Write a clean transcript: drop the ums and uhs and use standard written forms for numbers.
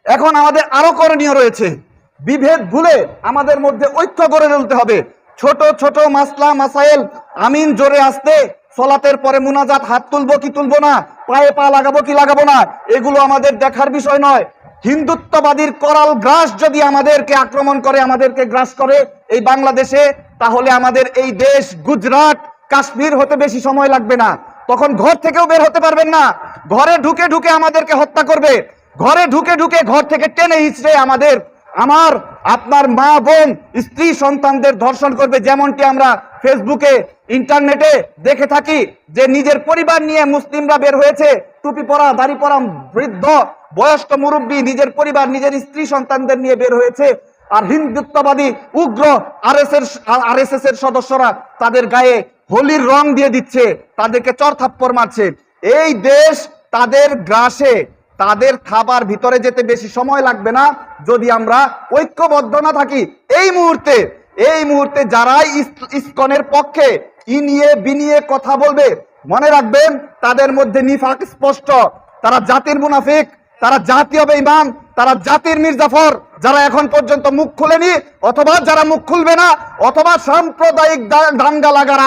এখন আমাদের আরো করণীয় রয়েছে। বিভেদ ভুলে আমাদের মধ্যে ঐক্য গড়ে তুলতে হবে। ছোট ছোট মাসলা মাসাইল আমিন জোরে আসতে, সলাতের পরে মুনাজাত হাত তুলবো কি তুলবো না, পায়ে পা লাগাবো কি লাগাবো না, এগুলো আমাদের দেখার বিষয় নয়। হিন্দুত্ববাদীর করাল গ্রাস যদি আমাদেরকে আক্রমণ করে, আমাদেরকে গ্রাস করে এই বাংলাদেশে, তাহলে আমাদের এই দেশ গুজরাট কাশ্মীর হতে বেশি সময় লাগবে না। তখন ঘর থেকেও বের হতে পারবেন না। ঘরে ঢুকে ঢুকে আমাদেরকে হত্যা করবে। ঘরে ঢুকে ঢুকে ঘর থেকে টেনে হিচড়ে আমার আপনার মা বোন স্ত্রী সন্তানদের ধর্ষণ করবে। যেমনটি আমরা ফেসবুকে ইন্টারনেটে দেখে থাকি যে নিজের পরিবার নিয়ে মুসলিমরা বের হয়েছে, টুপি পরা দাড়ি পরা বৃদ্ধ বয়স্ক মুরব্বী নিজের পরিবার নিজের স্ত্রী সন্তানদের নিয়ে বের হয়েছে, আর হিন্দুত্ববাদী উগ্র আরএসএস এর সদস্যরা তাদের গায়ে হোলির রং দিয়ে দিচ্ছে, তাদেরকে চর থাপ্পড় মারছে। এই দেশ তাদের গ্রাসে, তাদের খাবার ভিতরে যেতে বেশি সময় লাগবে না যদি আমরা ঐক্যবদ্ধ না থাকি। এই মুহূর্তে যারাই ইসকনের পক্ষে ইনিয়ে বিনিয়ে কথা বলবে, মনে রাখবেন তাদের মধ্যে নিফাক স্পষ্ট। তারা জাতির মুনাফিক, তারা জাতীয় বেঈমান, তারা জাতির মির্জাফর, যারা এখন পর্যন্ত মুখ খুলেনি, অথবা যারা মুখ খুলবে না, অথবা সাম্প্রদায়িক দাঙ্গা লাগার